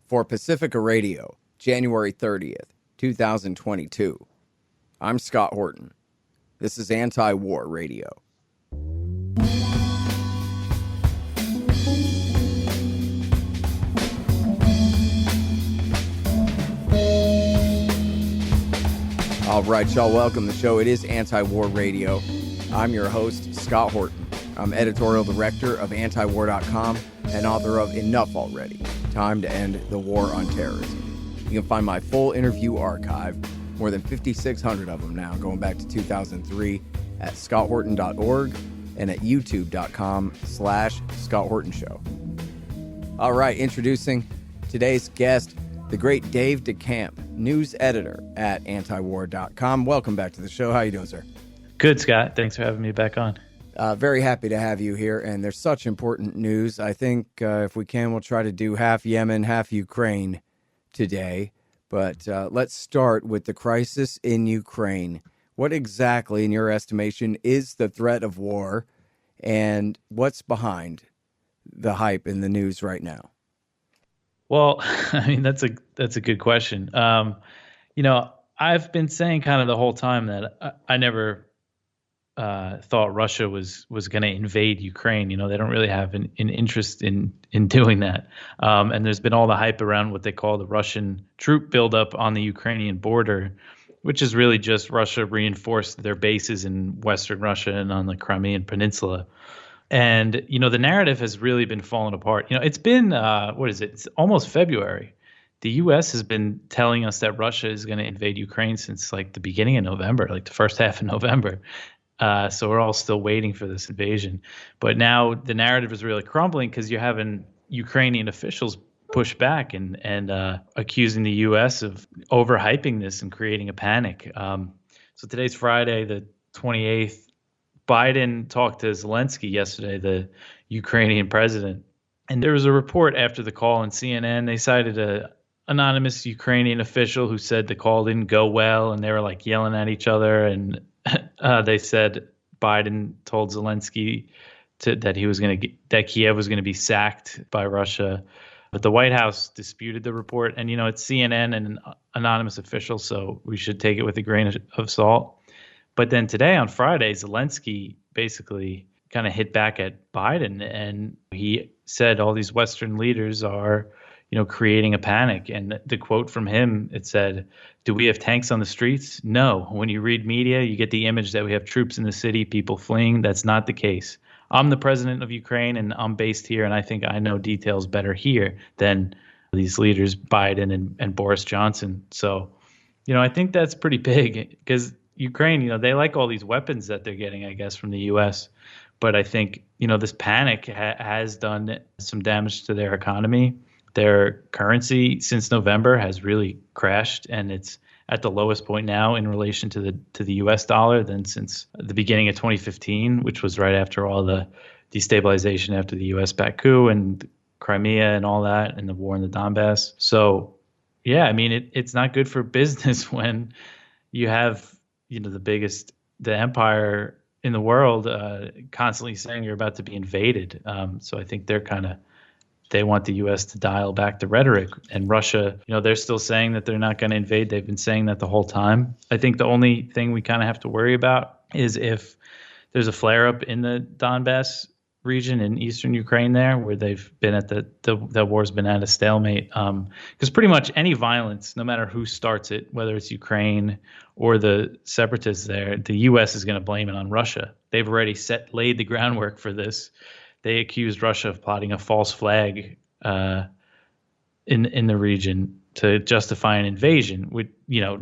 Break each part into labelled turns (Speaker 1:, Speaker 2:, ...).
Speaker 1: For Pacifica Radio, January 30th, 2022. I'm Scott Horton. This is Antiwar Radio. All right, y'all, welcome to the show. It is Antiwar Radio. I'm your host, Scott Horton. I'm editorial director of Antiwar.com and author of Enough Already, Time to End the War on Terrorism. You can find my full interview archive, more than 5,600 of them now, going back to 2003, at scotthorton.org and at youtube.com/Scott Horton Show. All right, introducing today's guest, the great Dave DeCamp, news editor at Antiwar.com. Welcome back to the show. How you doing, sir?
Speaker 2: Good, Scott. Thanks for having me back on.
Speaker 1: Very happy to have you here, and there's such important news. I think if we can, we'll try to do half Yemen, half Ukraine today. But let's start with the crisis in Ukraine. What exactly, in your estimation, is the threat of war, and what's behind the hype in the news right now?
Speaker 2: Well, I mean, that's a good question. I've been saying kind of the whole time that I never thought Russia was going to invade Ukraine. You know, they don't really have an interest in doing that. And there's been all the hype around what they call the Russian troop buildup on the Ukrainian border, which is really just Russia reinforced their bases in Western Russia and on the Crimean Peninsula. And, you know, the narrative has really been falling apart. You know, it's been, It's almost February. The U.S. has been telling us that Russia is going to invade Ukraine since like the beginning of November, like the first half of November. So we're all still waiting for this invasion. But now the narrative is really crumbling because you're having Ukrainian officials push back and accusing the U.S. of overhyping this and creating a panic. So today's Friday, the 28th. Biden talked to Zelensky yesterday, the Ukrainian president. And there was a report after the call on CNN. They cited an anonymous Ukrainian official who said the call didn't go well, and they were like yelling at each other. And they said Biden told Zelensky that Kiev was going to be sacked by Russia. But the White House disputed the report. And, you know, it's CNN and an anonymous official, so we should take it with a grain of salt. But then today on Friday, Zelensky basically kind of hit back at Biden, and he said all these Western leaders are, you know, creating a panic. And the quote from him, it said, "Do we have tanks on the streets? No. When you read media, you get the image that we have troops in the city, people fleeing. That's not the case. I'm the president of Ukraine, and I'm based here, and I think I know details better here than these leaders, Biden and Boris Johnson." So, you know, I think that's pretty big because Ukraine, you know, they like all these weapons that they're getting, I guess, from the U.S. But I think, you know, this panic has done some damage to their economy. Their currency since November has really crashed, and it's at the lowest point now in relation to the U.S. dollar than since the beginning of 2015, which was right after all the destabilization after the U.S.-backed coup and Crimea and all that, and the war in the Donbass. So, yeah, I mean, it's not good for business when you have, you know, the empire in the world constantly saying you're about to be invaded. So I think they want the U.S. to dial back the rhetoric. And Russia, you know, they're still saying that they're not going to invade. They've been saying that the whole time. I think the only thing we kind of have to worry about is if there's a flare-up in the Donbass region in eastern Ukraine there, where they've been at the war's been at a stalemate. Because pretty much any violence, no matter who starts it, whether it's Ukraine or the separatists there, the U.S. is going to blame it on Russia. They've already laid the groundwork for this. They accused Russia of plotting a false flag in the region to justify an invasion with, you know,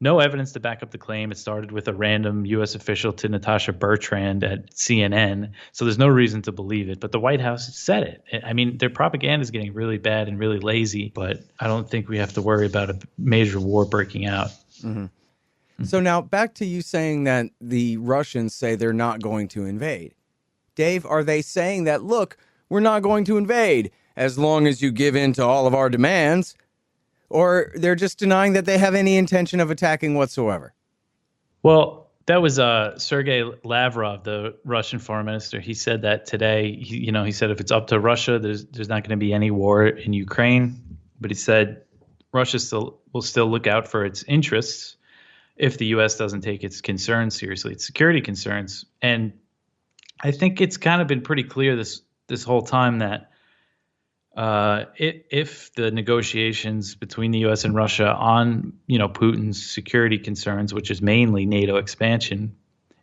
Speaker 2: no evidence to back up the claim. It started with a random U.S. official to Natasha Bertrand at CNN. So there's no reason to believe it. But the White House said it. I mean, their propaganda is getting really bad and really lazy, but I don't think we have to worry about a major war breaking out.
Speaker 1: Mm-hmm. So now back to you saying that the Russians say they're not going to invade. Dave, are they saying that, look, we're not going to invade as long as you give in to all of our demands? Or they're just denying that they have any intention of attacking whatsoever?
Speaker 2: Well, That was Sergei Lavrov, the Russian foreign minister. He said that today. He said if it's up to Russia, there's not going to be any war in Ukraine. But he said Russia will still look out for its interests if the U.S. doesn't take its concerns seriously, its security concerns. And I think it's kind of been pretty clear this whole time that if the negotiations between the U.S. and Russia on, Putin's security concerns, which is mainly NATO expansion,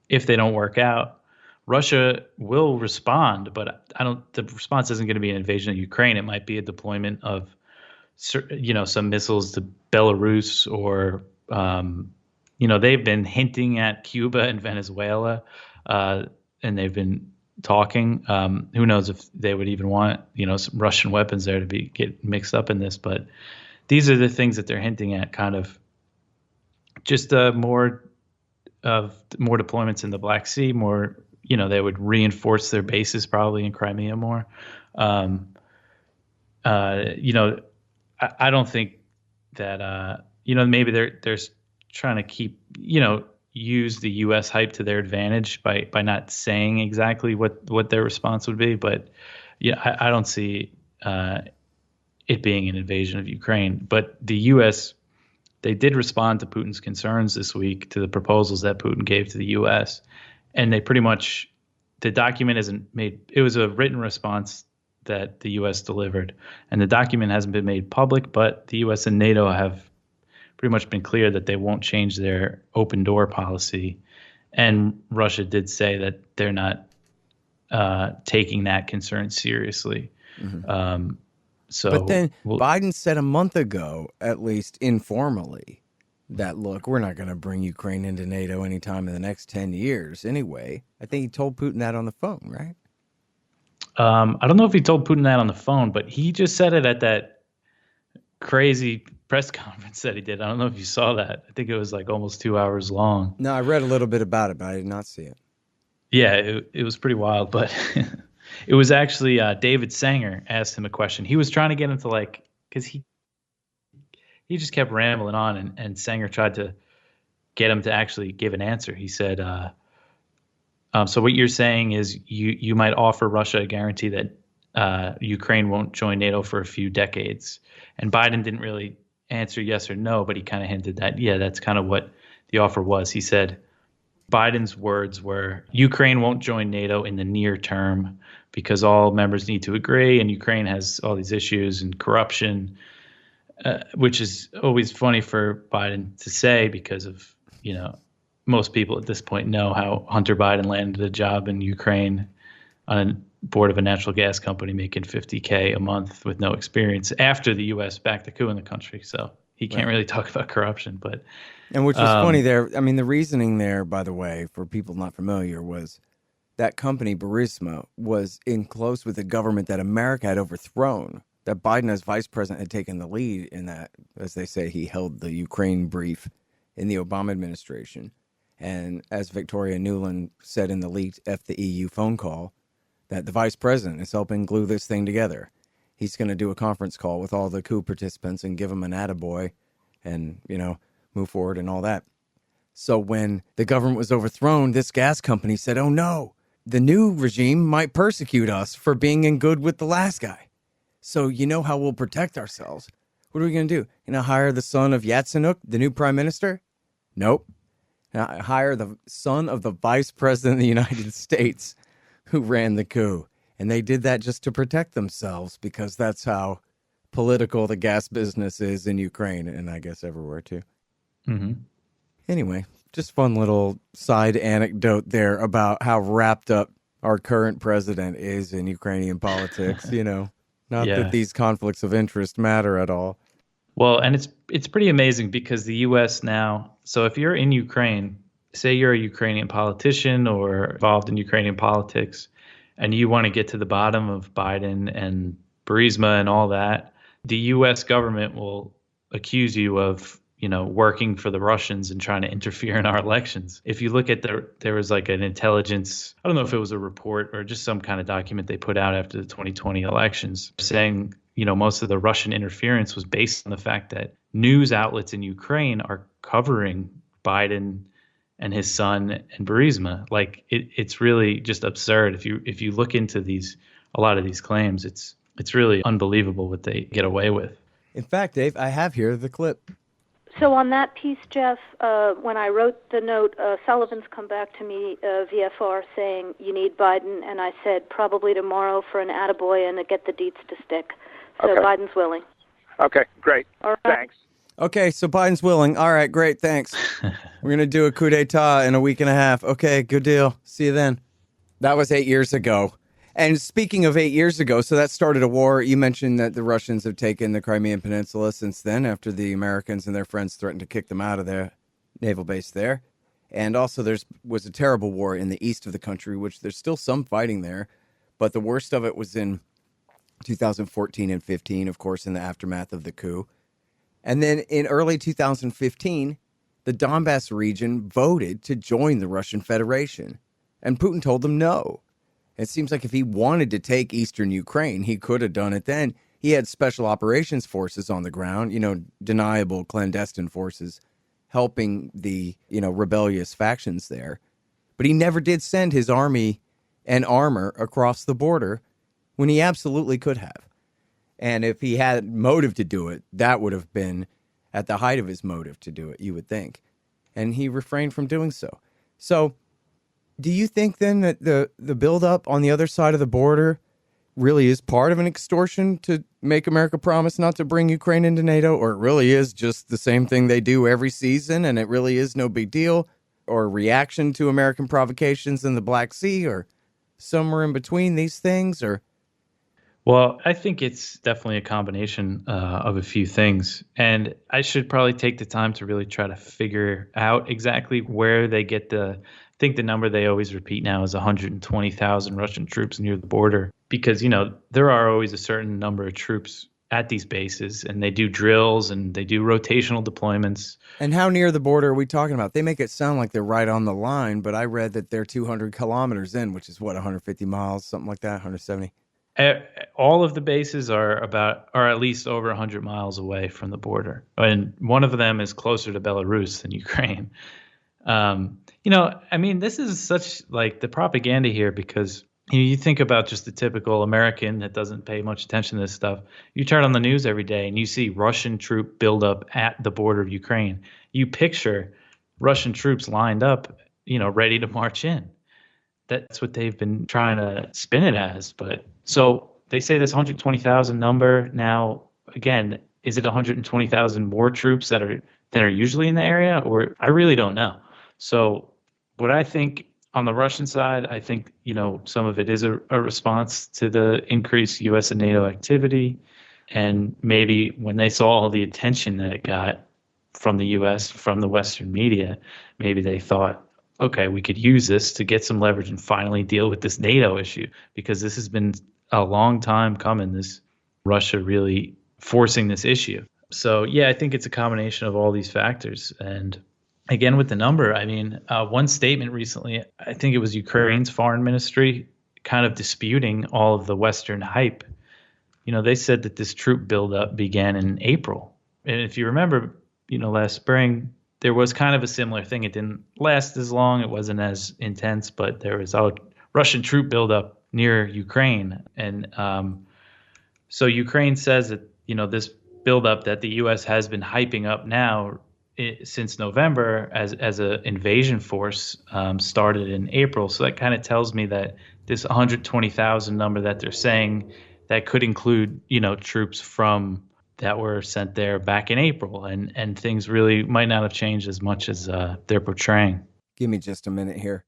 Speaker 2: if they don't work out, Russia will respond. But the response isn't going to be an invasion of Ukraine. It might be a deployment of, some missiles to Belarus or, they've been hinting at Cuba and Venezuela, and they've been talking. Who knows if they would even want, some Russian weapons there to get mixed up in this. But these are the things that they're hinting at, kind of just more deployments in the Black Sea, more, they would reinforce their bases probably in Crimea more. I don't think that, maybe they're trying to keep, use the U.S. hype to their advantage by not saying exactly what their response would be. But I don't see it being an invasion of Ukraine. But the U.S., they did respond to Putin's concerns this week, to the proposals that Putin gave to the U.S. And they pretty much, the document isn't made, it was a written response that the U.S. delivered. And the document hasn't been made public, but the U.S. and NATO have pretty much been clear that they won't change their open door policy. And Russia did say that they're not taking that concern seriously.
Speaker 1: Mm-hmm. But then Biden said a month ago, at least informally, that, look, we're not going to bring Ukraine into NATO anytime in the next 10 years anyway. I think he told Putin that on the phone, right?
Speaker 2: I don't know if he told Putin that on the phone, but he just said it at that crazy press conference that he did. I don't know if you saw that. I think it was like almost 2 hours long.
Speaker 1: No, I read a little bit about it, but I did not see it.
Speaker 2: Yeah, it was pretty wild, but it was actually David Sanger asked him a question. He was trying to get into because he just kept rambling on, and Sanger tried to get him to actually give an answer. He said, so what you're saying is you might offer Russia a guarantee that Ukraine won't join NATO for a few decades. And Biden didn't really answer yes or no, but he kind of hinted that, yeah, that's kind of what the offer was. He said Biden's words were, Ukraine won't join NATO in the near term because all members need to agree, and Ukraine has all these issues and corruption, which is always funny for Biden to say because of, most people at this point know how Hunter Biden landed a job in Ukraine on a board of a natural gas company making $50K a month with no experience after the U.S. backed the coup in the country. So he can't really talk about corruption.
Speaker 1: And which was funny there. I mean, the reasoning there, by the way, for people not familiar, was that company, Burisma, was in close with the government that America had overthrown, that Biden as vice president had taken the lead in that. As they say, he held the Ukraine brief in the Obama administration. And as Victoria Nuland said in the leaked F the EU phone call, that the vice president is helping glue this thing together. He's going to do a conference call with all the coup participants and give them an attaboy and, move forward and all that. So when the government was overthrown, this gas company said, oh no, the new regime might persecute us for being in good with the last guy. So you know how we'll protect ourselves. What are we going to do? Hire the son of Yatsenuk, the new prime minister? Nope. Hire the son of the vice president of the United States who ran the coup. And they did that just to protect themselves because that's how political the gas business is in Ukraine and I guess everywhere too.
Speaker 2: Mm-hmm.
Speaker 1: Anyway, just fun little side anecdote there about how wrapped up our current president is in Ukrainian politics, Not that these conflicts of interest matter at all.
Speaker 2: Well, and it's pretty amazing because the U.S. now, so if you're in Ukraine, say you're a Ukrainian politician or involved in Ukrainian politics, and you want to get to the bottom of Biden and Burisma and all that, the U.S. government will accuse you of, working for the Russians and trying to interfere in our elections. If you look at there was like an intelligence, I don't know if it was a report or just some kind of document they put out after the 2020 elections saying, most of the Russian interference was based on the fact that news outlets in Ukraine are covering Biden and his son and Burisma. Like it's really just absurd. If you look into a lot of these claims, it's really unbelievable what they get away with.
Speaker 1: In fact, Dave, I have here the clip.
Speaker 3: So on that piece, Jeff, when I wrote the note, Sullivan's come back to me, VFR, saying you need Biden, and I said probably tomorrow for an attaboy and to get the deets to stick. So
Speaker 4: Okay.
Speaker 3: Biden's willing.
Speaker 4: Okay, great.
Speaker 3: All right.
Speaker 4: Thanks.
Speaker 1: Okay, so Biden's willing. All right, great, thanks. We're going to do a coup d'etat in a week and a half. Okay, good deal. See you then. That was 8 years ago. And speaking of 8 years ago, so that started a war. You mentioned that the Russians have taken the Crimean Peninsula since then, after the Americans and their friends threatened to kick them out of their naval base there. And also was a terrible war in the east of the country, which there's still some fighting there. But the worst of it was in 2014 and 15, of course, in the aftermath of the coup. And then in early 2015, the Donbass region voted to join the Russian Federation. And Putin told them no. It seems like if he wanted to take eastern Ukraine, he could have done it then. He had special operations forces on the ground, deniable clandestine forces helping the, rebellious factions there. But he never did send his army and armor across the border when he absolutely could have. And if he had motive to do it, that would have been at the height of his motive to do it, you would think. And he refrained from doing so. So do you think then that the buildup on the other side of the border really is part of an extortion to make America promise not to bring Ukraine into NATO, or it really is just the same thing they do every season and it really is no big deal, or a reaction to American provocations in the Black Sea, or somewhere in between these things? Or
Speaker 2: Well, I think it's definitely a combination of a few things. And I should probably take the time to really try to figure out exactly where they get I think the number they always repeat now is 120,000 Russian troops near the border. Because, there are always a certain number of troops at these bases, and they do drills and they do rotational deployments.
Speaker 1: And how near the border are we talking about? They make it sound like they're right on the line, but I read that they're 200 kilometers in, which is 150 miles, something like that, 170.
Speaker 2: All of the bases are at least over 100 miles away from the border. And one of them is closer to Belarus than Ukraine. This is such like the propaganda here, because you think about just the typical American that doesn't pay much attention to this stuff. You turn on the news every day and you see Russian troop buildup at the border of Ukraine. You picture Russian troops lined up, ready to march in. That's what they've been trying to spin it as. But so they say this 120,000 number. Now, again, is it 120,000 more troops that are usually in the area? Or I really don't know. So what I think on the Russian side, I think, some of it is a response to the increased U.S. and NATO activity. And maybe when they saw all the attention that it got from the U.S., from the Western media, maybe they thought, okay, we could use this to get some leverage and finally deal with this NATO issue, because this has been a long time coming, this Russia really forcing this issue. So, yeah, I think it's a combination of all these factors. And again, with the number, one statement recently, I think it was Ukraine's foreign ministry kind of disputing all of the Western hype. They said that this troop buildup began in April. And if you remember, last spring, there was kind of a similar thing. It didn't last as long. It wasn't as intense, but there was a Russian troop buildup near Ukraine. And so Ukraine says that, this buildup that the U.S. has been hyping up now since November as an invasion force started in April. So that kind of tells me that this 120,000 number that they're saying, that could include, troops that were sent there back in April, and things really might not have changed as much as they're portraying.
Speaker 1: Give me just a minute here.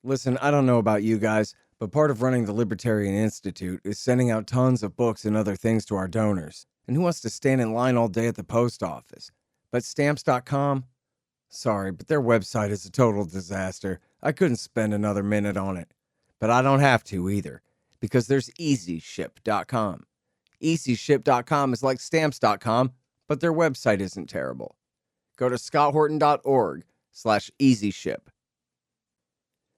Speaker 1: Listen, I don't know about you guys, but part of running the Libertarian Institute is sending out tons of books and other things to our donors. And who wants to stand in line all day at the post office? But Stamps.com? Sorry, but their website is a total disaster. I couldn't spend another minute on it. But I don't have to either, because there's EasyShip.com. EasyShip.com is like Stamps.com, but their website isn't terrible. Go to scotthorton.org/EasyShip.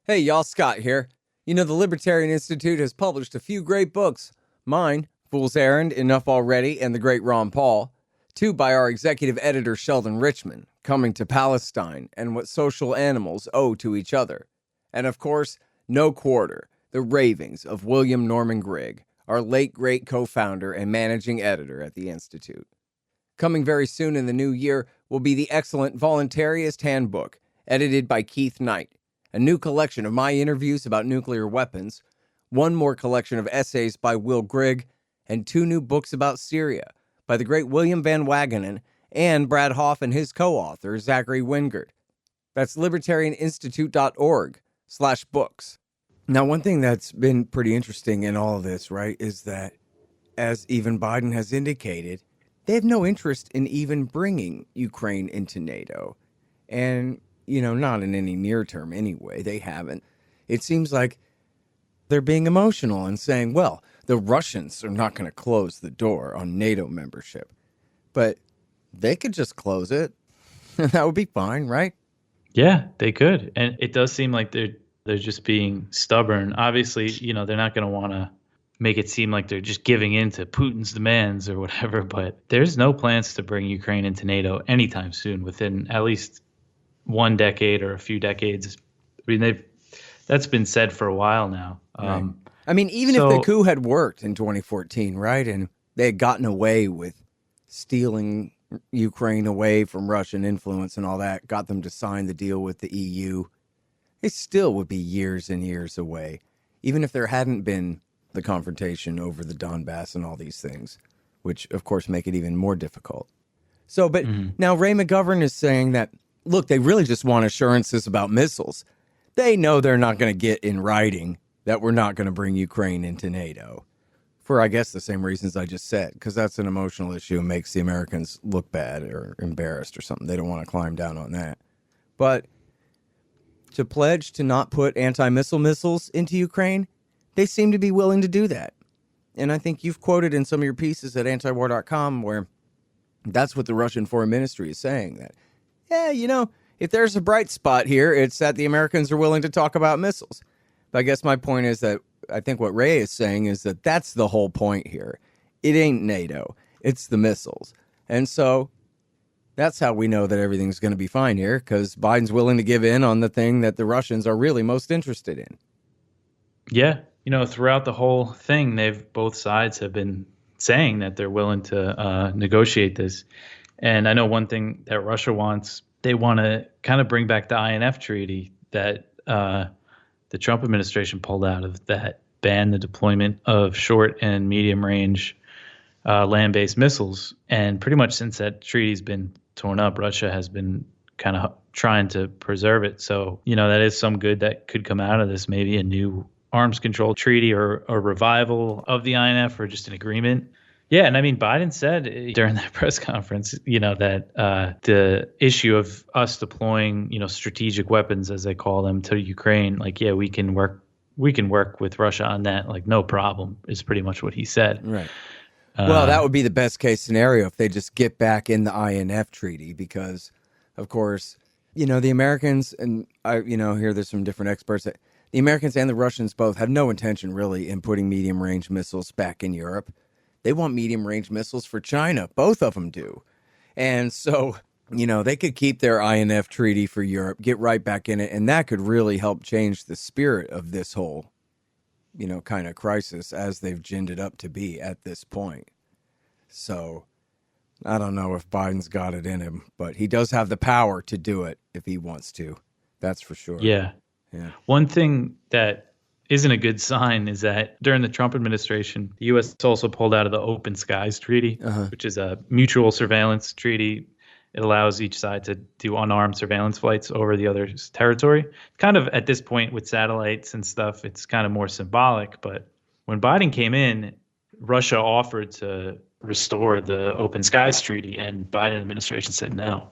Speaker 1: Hey, y'all, Scott here. The Libertarian Institute has published a few great books. Mine, Fool's Errand, Enough Already, and The Great Ron Paul. 2 by our executive editor, Sheldon Richman, Coming to Palestine and What Social Animals Owe to Each Other. And of course, No Quarter, The Ravings of William Norman Grigg, our late great co-founder and managing editor at the Institute. Coming very soon in the new year will be the excellent Voluntarist Handbook, edited by Keith Knight, a new collection of my interviews about nuclear weapons, 1 more collection of essays by Will Grigg, and 2 new books about Syria by the great William Van Wagenen and Brad Hoff and his co-author, Zachary Wingard. That's libertarianinstitute.org/books. Now, one thing that's been pretty interesting in all of this, right, is that, as even Biden has indicated, they have no interest in even bringing Ukraine into NATO. And, not in any near term anyway. They haven't. It seems like they're being emotional and saying, well, the Russians are not going to close the door on NATO membership. But they could just close it. That would be fine, right?
Speaker 2: Yeah, they could. And it does seem like they're just being stubborn. Obviously, they're not going to want to make it seem like they're just giving in to Putin's demands or whatever, but there's no plans to bring Ukraine into NATO anytime soon, within at least 1 decade or a few decades. I mean, that's been said for a while now.
Speaker 1: Right. I mean, even if the coup had worked in 2014, right, and they had gotten away with stealing Ukraine away from Russian influence and all that, got them to sign the deal with the EU, it still would be years and years away, even if there hadn't been the confrontation over the Donbass and all these things, which, of course, make it even more difficult. So, but now Ray McGovern is saying that, look, they really just want assurances about missiles. They know they're not going to get in writing that we're not going to bring Ukraine into NATO for, I guess, the same reasons I just said, because that's an emotional issue and makes the Americans look bad or embarrassed or something. They don't want to climb down on that. But to pledge to not put anti-missile missiles into Ukraine, they seem to be willing to do that. And I think you've quoted in some of your pieces at Antiwar.com where that's what the Russian Foreign Ministry is saying, that, yeah, if there's a bright spot here, it's that the Americans are willing to talk about missiles. But I guess my point is that I think what Ray is saying is that that's the whole point here. It ain't NATO. It's the missiles. And so that's how we know that everything's going to be fine here, because Biden's willing to give in on the thing that the Russians are really most interested in.
Speaker 2: Yeah. Throughout the whole thing, both sides have been saying that they're willing to negotiate this. And I know one thing that Russia wants, they want to kind of bring back the INF treaty that the Trump administration pulled out of, that banned the deployment of short and medium range land-based missiles. And pretty much since that treaty's been torn up, Russia has been kind of trying to preserve it. So, that is some good that could come out of this, maybe a new arms control treaty or a revival of the INF or just an agreement. Yeah, and I mean, Biden said during that press conference, that the issue of us deploying, strategic weapons, as they call them, to Ukraine, like, yeah, we can work with Russia on that, like, no problem, is pretty much what he said.
Speaker 1: Right. Well, that would be the best case scenario if they just get back in the INF treaty, because, of course, the Americans, and I, hear there's some different experts that the Americans and the Russians both have no intention really in putting medium range missiles back in Europe. They want medium-range missiles for China. Both of them do. And so, they could keep their INF treaty for Europe, get right back in it, and that could really help change the spirit of this whole, kind of crisis as they've ginned it up to be at this point. So, I don't know if Biden's got it in him, but he does have the power to do it if he wants to. That's for sure.
Speaker 2: Yeah. One thing that isn't a good sign is that during the Trump administration, the U.S. also pulled out of the Open Skies Treaty, which is a mutual surveillance treaty. It allows each side to do unarmed surveillance flights over the other's territory. Kind of at this point with satellites and stuff, it's kind of more symbolic. But when Biden came in, Russia offered to restore the Open Skies Treaty, and Biden administration said no.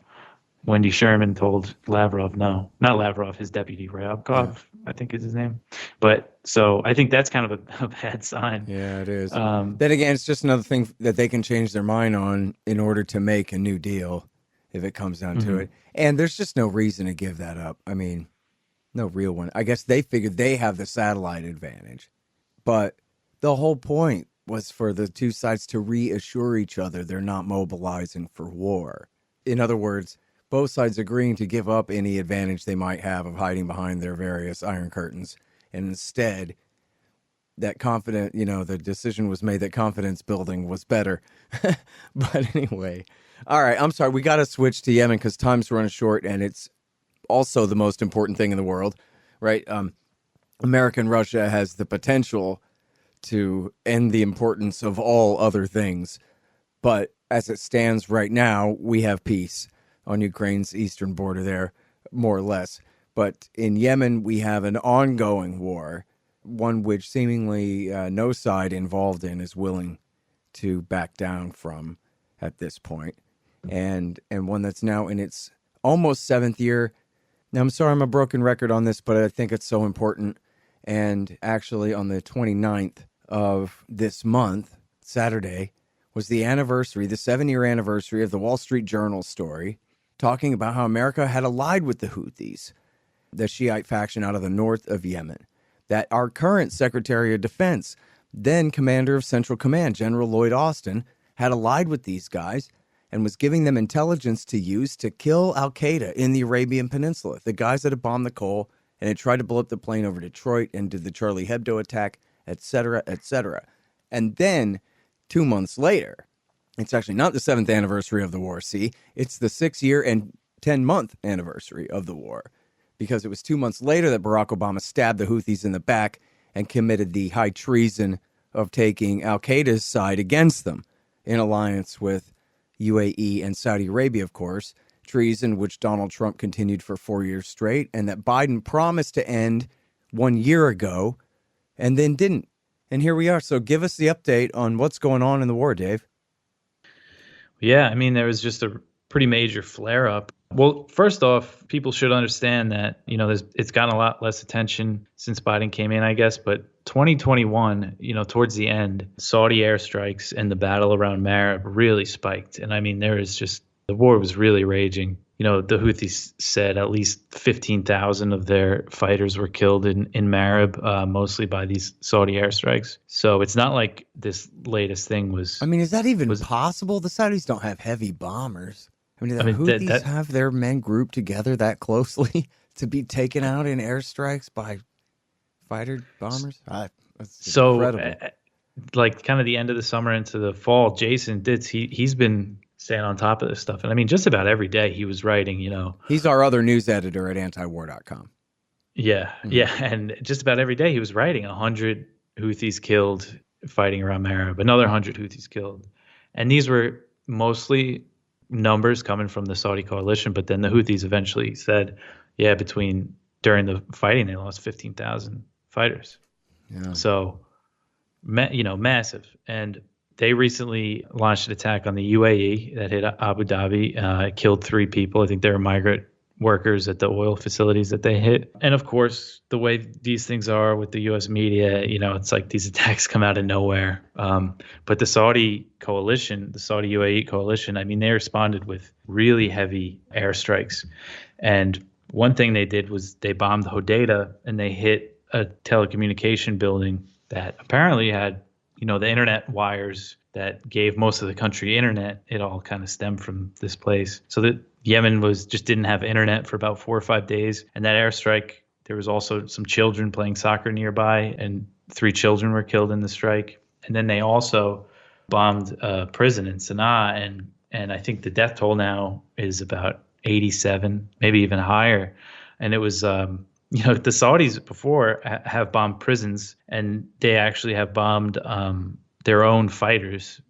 Speaker 2: Wendy Sherman told Lavrov no. Not Lavrov, his deputy, Ryabkov, I think is his name. But so I think that's kind of a bad sign.
Speaker 1: Yeah, it is. Then again, it's just another thing that they can change their mind on in order to make a new deal if it comes down to it. And there's just no reason to give that up. I mean, no real one. I guess they figured they have the satellite advantage. But the whole point was for the two sides to reassure each other they're not mobilizing for war. In other words, both sides agreeing to give up any advantage they might have of hiding behind their various iron curtains. And instead, that the decision was made that confidence building was better. But anyway, all right, I'm sorry. We got to switch to Yemen because time's running short, and it's also the most important thing in the world, right? America and Russia has the potential to end the importance of all other things. But as it stands right now, we have peace on Ukraine's eastern border there, more or less. But in Yemen, we have an ongoing war, one which seemingly no side involved in is willing to back down from at this point, and one that's now in its almost 7th year. Now, I'm sorry I'm a broken record on this, but I think it's so important. And actually, on the 29th of this month, Saturday, was the 7-year anniversary of the Wall Street Journal story talking about how America had allied with the Houthis, the Shiite faction out of the north of Yemen, that our current Secretary of Defense, then Commander of Central Command, General Lloyd Austin, had allied with these guys and was giving them intelligence to use to kill al-Qaeda in the Arabian Peninsula, the guys that had bombed the coal and had tried to blow up the plane over Detroit and did the Charlie Hebdo attack, etc., etc. And then 2 months later, it's actually not the 7th anniversary of the war, see? It's the 6-year and 10-month anniversary of the war, because it was 2 months later that Barack Obama stabbed the Houthis in the back and committed the high treason of taking al-Qaeda's side against them in alliance with UAE and Saudi Arabia, of course, treason which Donald Trump continued for 4 years straight and that Biden promised to end 1 year ago and then didn't. And here we are. So give us the update on what's going on in the war, Dave.
Speaker 2: Yeah, I mean, there was just a pretty major flare-up. Well, first off, people should understand that, it's gotten a lot less attention since Biden came in, I guess. But 2021, towards the end, Saudi airstrikes and the battle around Marib really spiked. And I mean, the war was really raging. The Houthis said at least 15,000 of their fighters were killed in Marib, mostly by these Saudi airstrikes. So it's not like this latest thing was...
Speaker 1: I mean, is that even possible? The Saudis don't have heavy bombers. I mean, Houthis have their men grouped together that closely to be taken out in airstrikes by fighter bombers? That's incredible.
Speaker 2: Like kind of the end of the summer into the fall, Jason Ditz, he's been staying on top of this stuff. And I mean, just about every day he was writing,
Speaker 1: He's our other news editor at Antiwar.com.
Speaker 2: Yeah, yeah. And just about every day he was writing 100 Houthis killed fighting around Marib, another 100 Houthis killed. And these were mostly numbers coming from the Saudi coalition, but then the Houthis eventually said, during the fighting, they lost 15,000 fighters. Yeah. So, massive. And they recently launched an attack on the UAE that hit Abu Dhabi, killed 3 people. I think they were migrant workers at the oil facilities that they hit. And of course, the way these things are with the U.S. media, it's like these attacks come out of nowhere. But the Saudi coalition, the Saudi UAE coalition, I mean, they responded with really heavy airstrikes. And one thing they did was they bombed Hodeidah and they hit a telecommunication building that apparently had, the internet wires that gave most of the country internet. It all kind of stemmed from this place. So that Yemen didn't have internet for about 4 or 5 days. And that airstrike, there was also some children playing soccer nearby, and 3 children were killed in the strike. And then they also bombed a prison in Sana'a, and I think the death toll now is about 87, maybe even higher. And it was, the Saudis before have bombed prisons, and they actually have bombed their own fighters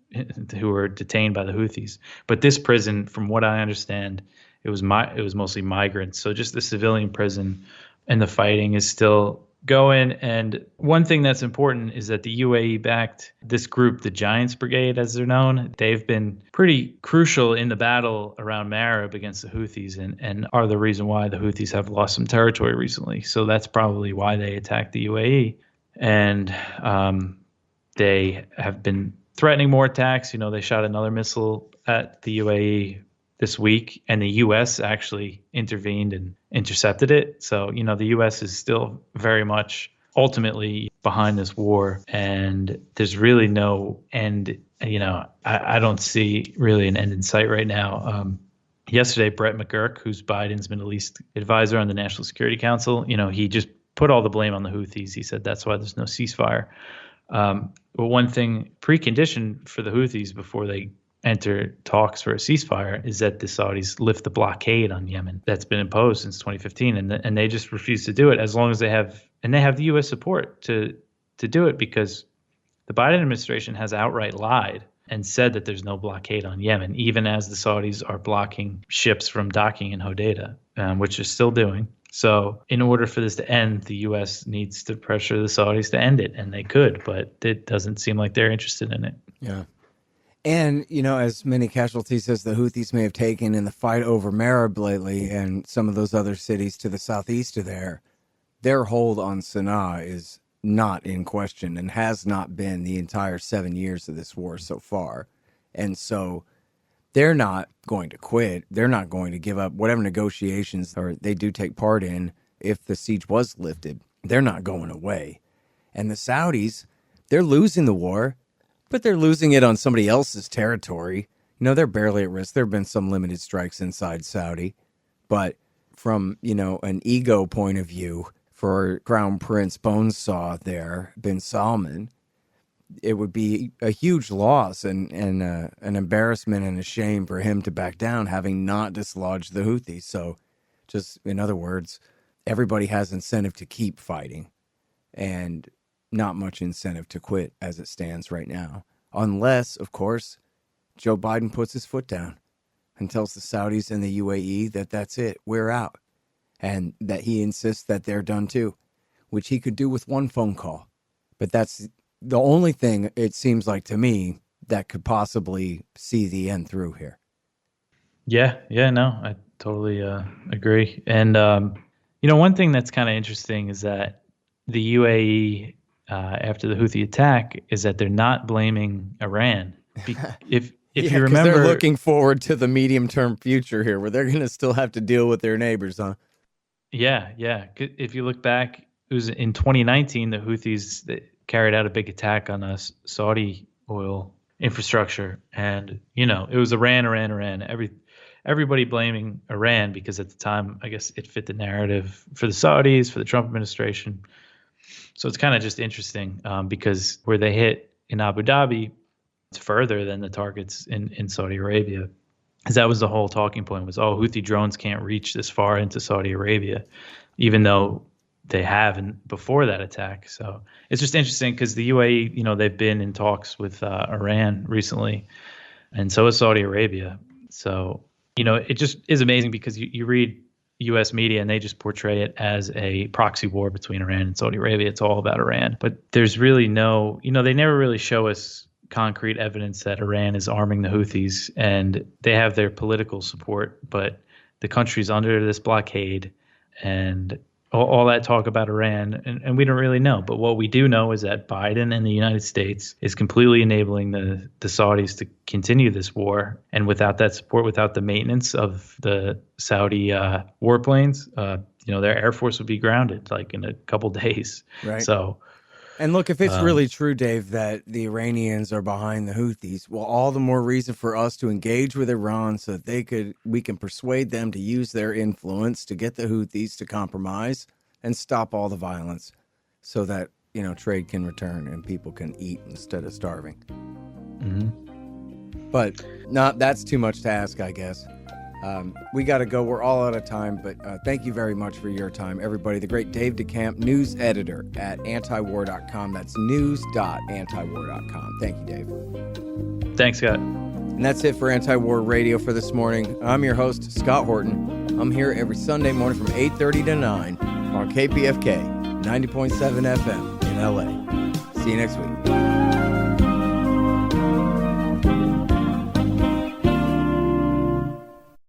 Speaker 2: who were detained by the Houthis. But this prison, from what I understand, it was mostly migrants. So just the civilian prison, and the fighting is still going. And one thing that's important is that the UAE backed this group, the Giants Brigade, as they're known. They've been pretty crucial in the battle around Marib against the Houthis, and are the reason why the Houthis have lost some territory recently. So that's probably why they attacked the UAE. And they have been threatening more attacks. They shot another missile at the UAE this week, and the U.S. actually intervened and intercepted it. So, the U.S. is still very much ultimately behind this war, and there's really no end. I don't see really an end in sight right now. Yesterday, Brett McGurk, who's Biden's Middle East advisor on the National Security Council, he just put all the blame on the Houthis. He said that's why there's no ceasefire. But one thing, precondition for the Houthis before they enter talks for a ceasefire is that the Saudis lift the blockade on Yemen that's been imposed since 2015, and they just refuse to do it as long as they have the U.S. support to do it, because the Biden administration has outright lied and said that there's no blockade on Yemen, even as the Saudis are blocking ships from docking in Hodeidah, which they're still doing. So in order for this to end, the U.S. needs to pressure the Saudis to end it, and they could, but it doesn't seem like they're interested in it.
Speaker 1: Yeah. And, as many casualties as the Houthis may have taken in the fight over Marib lately and some of those other cities to the southeast of there, their hold on Sana'a is not in question and has not been the entire 7 years of this war so far. And so they're not going to quit. They're not going to give up whatever negotiations or they do take part in if the siege was lifted. They're not going away. And the Saudis, they're losing the war, but they're losing it on somebody else's territory. They're barely at risk. There have been some limited strikes inside Saudi. But from, an ego point of view, for Crown Prince Bonesaw there, bin Salman, it would be a huge loss and an embarrassment and a shame for him to back down, having not dislodged the Houthis. So just, in other words, everybody has incentive to keep fighting and not much incentive to quit as it stands right now. Unless, of course, Joe Biden puts his foot down and tells the Saudis and the UAE that that's it, we're out. And that he insists that they're done too, which he could do with one phone call. But that's the only thing, it seems like to me, that could possibly see the end through here. Yeah,
Speaker 2: no, I totally agree. And, one thing that's kind of interesting is that the UAE, after the Houthi attack, is that they're not blaming Iran. If you remember,
Speaker 1: they're looking forward to the medium-term future here, where they're going to still have to deal with their neighbors, huh?
Speaker 2: Yeah. If you look back, it was in 2019, the Houthis that carried out a big attack on Saudi oil infrastructure. And, it was Iran. Everybody blaming Iran because at the time, I guess it fit the narrative for the Saudis, for the Trump administration. So it's kind of just interesting because where they hit in Abu Dhabi, it's further than the targets in Saudi Arabia. Because that was the whole talking point was, Houthi drones can't reach this far into Saudi Arabia, even though they have before that attack. So it's just interesting because the UAE, they've been in talks with Iran recently, and so is Saudi Arabia. So, it just is amazing because you read U.S. media and they just portray it as a proxy war between Iran and Saudi Arabia. It's all about Iran. But there's really no, they never really show us concrete evidence that Iran is arming the Houthis, and they have their political support, but the country's under this blockade and all that talk about Iran, and we don't really know. But what we do know is that Biden and the United States is completely enabling the Saudis to continue this war, and without that support, without the maintenance of the Saudi warplanes, their Air Force would be grounded like in a couple days.
Speaker 1: Right.
Speaker 2: So.
Speaker 1: And look, if it's really true, Dave, that the Iranians are behind the Houthis, well, all the more reason for us to engage with Iran so that we can persuade them to use their influence to get the Houthis to compromise and stop all the violence so that, trade can return and people can eat instead of starving. Mm-hmm. But that's too much to ask, I guess. We got to go. We're all out of time, but thank you very much for your time, everybody. The great Dave DeCamp, news editor at Antiwar.com. That's news.antiwar.com. Thank you, Dave.
Speaker 2: Thanks, Scott.
Speaker 1: And that's it for Anti-War Radio for this morning. I'm your host, Scott Horton. I'm here every Sunday morning from 8:30 to 9 on KPFK 90.7 FM in LA. See you next week.